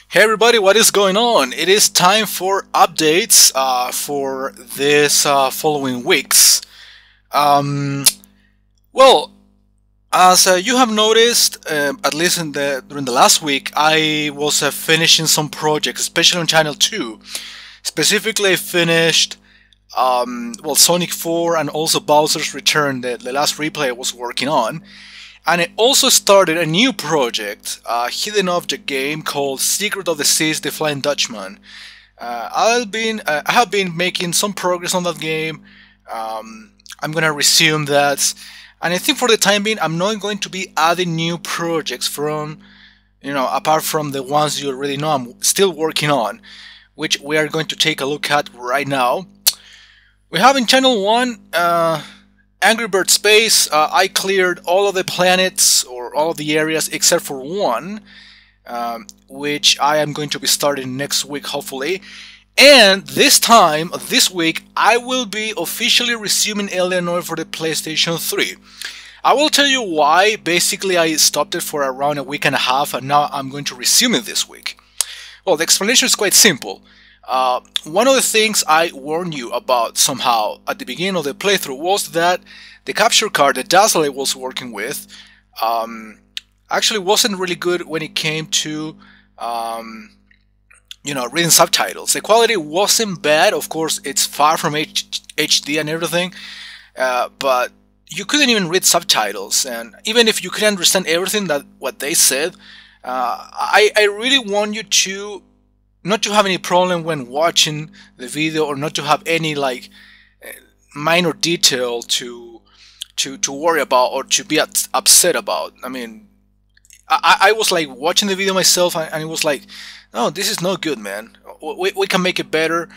Hey everybody, what is going on? It is time for updates for this following weeks. Um, well, as you have noticed, at least during the last week, I was finishing some projects, especially on Channel 2. Specifically, I finished Sonic 4 and also Bowser's Return, the last replay I was working on. And I also started a new project, a hidden object game called Secret of the Seas: The Flying Dutchman. I have been making some progress on that game. I'm gonna resume that, and I think for the time being, I'm not going to be adding new projects apart from the ones you already know I'm still working on, which we are going to take a look at right now. We have in Channel 1. Angry Birds Space. I cleared all of the planets or all of the areas except for one, which I am going to be starting next week, hopefully. And this week, I will be officially resuming Alien Noir for the PlayStation 3. I will tell you why. Basically, I stopped it for around a week and a half, and now I'm going to resume it this week. Well, the explanation is quite simple. One of the things I warned you about somehow at the beginning of the playthrough was that the capture card, the Dazzle I was working with, actually wasn't really good when it came to reading subtitles. The quality wasn't bad. Of course, it's far from HD and everything, but you couldn't even read subtitles. And even if you couldn't understand everything what they said, I really want you to not to have any problem when watching the video, or not to have any minor detail to worry about or to be upset about. I mean, I was like watching the video myself, and it was like, no, this is not good, man. We can make it better.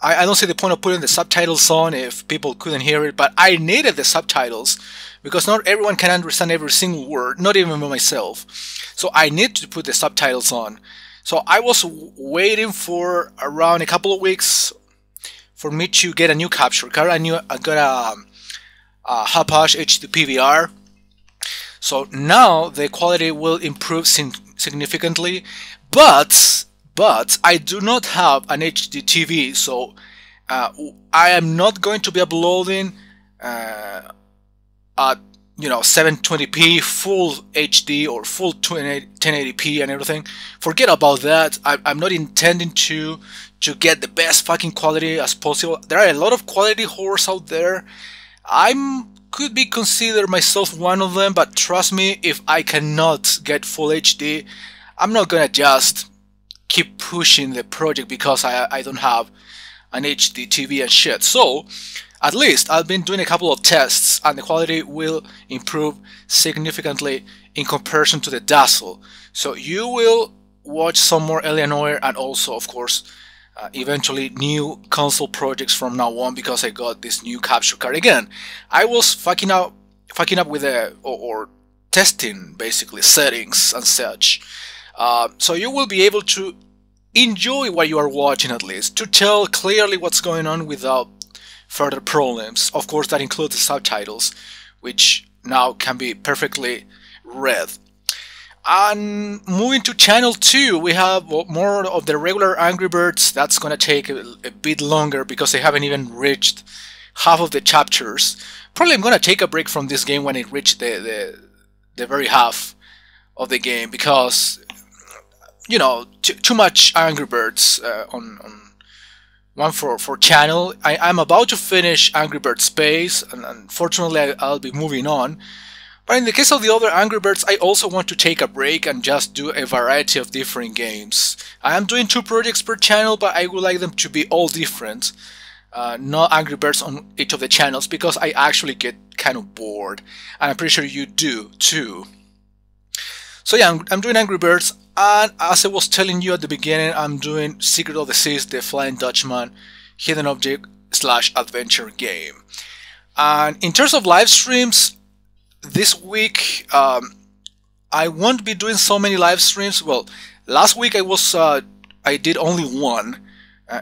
I don't see the point of putting the subtitles on if people couldn't hear it, but I needed the subtitles because not everyone can understand every single word, not even myself. So I need to put the subtitles on. So I was waiting for around a couple of weeks for me to get a new capture card. I got a Hauppauge HD PVR. So now the quality will improve significantly, but I do not have an HD TV, so I am not going to be uploading at 720p full HD or full 1080p and everything. Forget about that. I'm not intending to get the best fucking quality as possible. There are a lot of quality whores out there. Could be considered myself one of them, but trust me, if I cannot get full HD, I'm not gonna just keep pushing the project because I don't have an HD TV and shit. So at least I've been doing a couple of tests, and the quality will improve significantly in comparison to the Dazzle. So you will watch some more Alien Noir, and also, of course, eventually new console projects from now on, because I got this new capture card. Again, I was fucking up with or testing basically settings and such. So you will be able to enjoy what you are watching, at least, to tell clearly what's going on without further problems. Of course, that includes the subtitles, which now can be perfectly read. And moving to Channel 2, we have more of the regular Angry Birds. That's gonna take a bit longer because they haven't even reached half of the chapters. Probably I'm gonna take a break from this game when it reaches the very half of the game, because too much Angry Birds on one for channel. I'm about to finish Angry Birds Space, and unfortunately I'll be moving on. But in the case of the other Angry Birds, I also want to take a break and just do a variety of different games. I am doing 2 projects per channel, but I would like them to be all different. Not Angry Birds on each of the channels, because I actually get kind of bored. And I'm pretty sure you do too. So yeah, I'm doing Angry Birds, and as I was telling you at the beginning, I'm doing Secret of the Seas: The Flying Dutchman hidden object / adventure game. And in terms of live streams, this week I won't be doing so many live streams. Well, last week I did only one,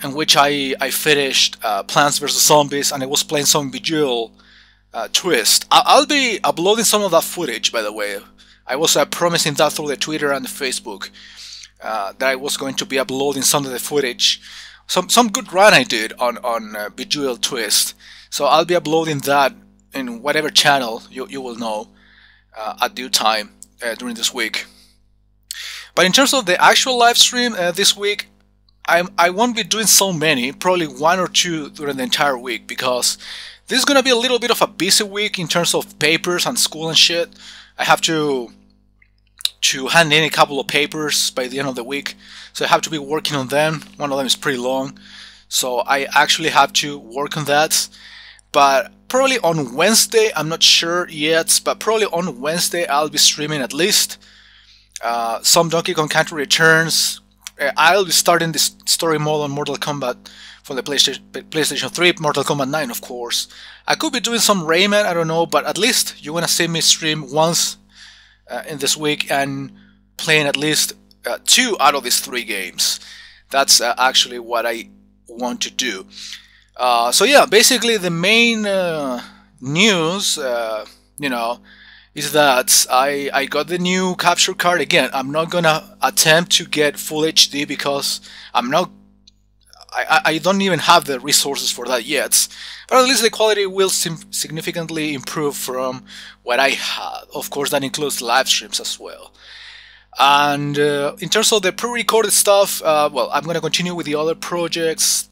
in which I finished Plants vs Zombies, and I was playing some Bejeweled Twist. I'll be uploading some of that footage, by the way. I was promising that through the Twitter and the Facebook. that I was going to be uploading some of the footage, some good run I did on Bejeweled Twist. So I'll be uploading that in whatever channel you will know at due time during this week. But in terms of the actual live stream this week, I won't be doing so many, probably 1 or 2 during the entire week, because this is gonna be a little bit of a busy week in terms of papers and school and shit. I have to hand in a couple of papers by the end of the week, so I have to be working on them. One of them is pretty long, so I actually have to work on that. But probably on Wednesday, I'm not sure yet, but probably on Wednesday I'll be streaming at least some Donkey Kong Country Returns. I'll be starting this story mode on Mortal Kombat for the PlayStation 3, Mortal Kombat 9 of course. I could be doing some Rayman, I don't know, but at least you're gonna see me stream once in this week and playing at least 2 out of these 3 games. That's actually what I want to do. So yeah, basically the main news, you know, is that I got the new capture card. Again, I'm not gonna attempt to get full HD because I don't even have the resources for that yet. But at least the quality will significantly improve from what I had. Of course, that includes live streams as well. And in terms of the pre-recorded stuff, well, I'm gonna continue with the other projects,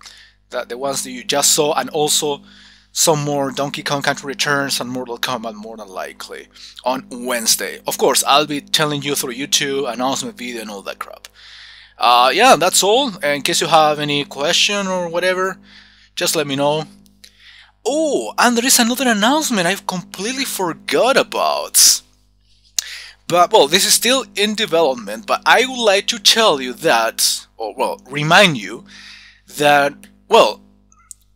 the ones that you just saw, and also some more Donkey Kong Country Returns and Mortal Kombat more than likely on Wednesday. Of course, I'll be telling you through YouTube, announcement video, and all that crap. Yeah, that's all. In case you have any question or whatever, just let me know. Oh, and there is another announcement I've completely forgot about. But, well, this is still in development, but I would like to tell you that, or, well, remind you that, well,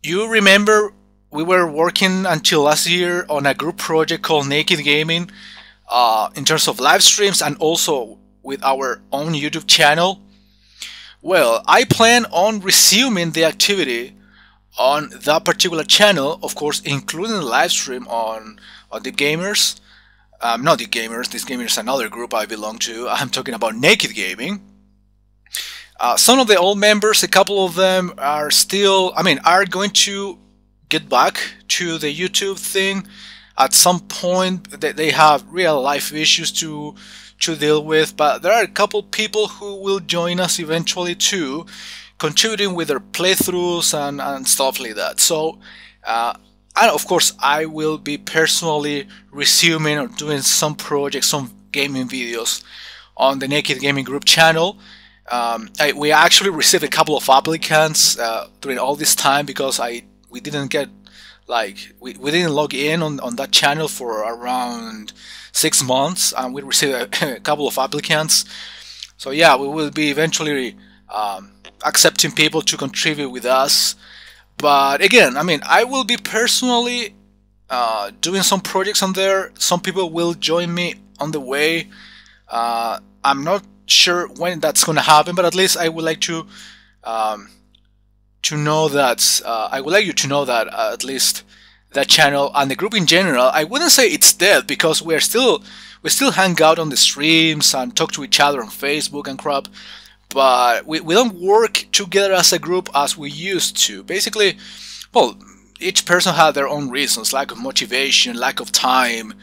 you remember we were working until last year on a group project called Naked Gaming in terms of live streams and also with our own YouTube channel. Well, I plan on resuming the activity on that particular channel, of course, including the live stream on Deep Gamers. Not Deep Gamers, Deep Gamers is another group I belong to. I'm talking about Naked Gaming. Some of the old members, a couple of them are still, are going to get back to the YouTube thing at some point. They have real life issues to deal with, but there are a couple people who will join us eventually too, contributing with their playthroughs and stuff like that. So and of course I will be personally resuming or doing some projects, some gaming videos on the Naked Gaming group channel. We actually received a couple of applicants during all this time because we didn't get, like, we didn't log in on that channel for around 6 months, and we received a couple of applicants. So yeah, we will be eventually accepting people to contribute with us. But again, I will be personally doing some projects on there. Some people will join me on the way. I'm not sure when that's gonna happen, but at least I would like to know that I would like you to know that at least that channel and the group in general, I wouldn't say it's dead because we still hang out on the streams and talk to each other on Facebook and crap, but we don't work together as a group as we used to. Basically, well, each person had their own reasons, lack of motivation, lack of time,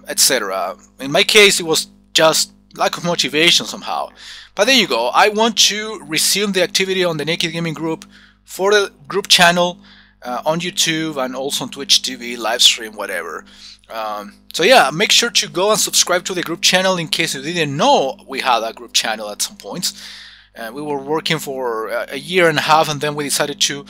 etc. In my case, it was just lack of motivation somehow. But there you go. I want to resume the activity on the Naked Gaming group for the group channel on YouTube and also on Twitch TV, live stream, whatever. So yeah, make sure to go and subscribe to the group channel in case you didn't know we had a group channel at some points. We were working for a year and a half, and then we decided to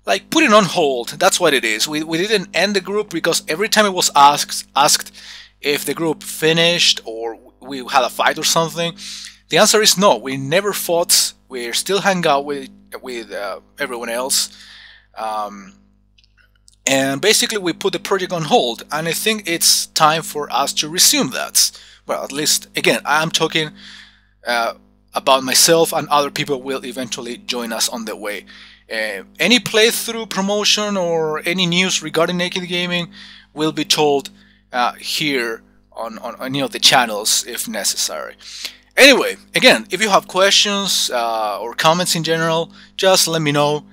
put it on hold. That's what it is. We didn't end the group because every time it was asked if the group finished or we had a fight or something, the answer is no. We never fought. We still hang out with everyone else. And basically we put the project on hold, and I think it's time for us to resume that. Well, at least, again, I'm talking about myself, and other people will eventually join us on the way. Any playthrough promotion or any news regarding Naked Gaming will be told here on any of the channels if necessary. Anyway, again, if you have questions or comments in general, just let me know.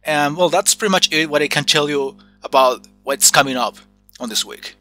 And well, that's pretty much it. What I can tell you about what's coming up on this week.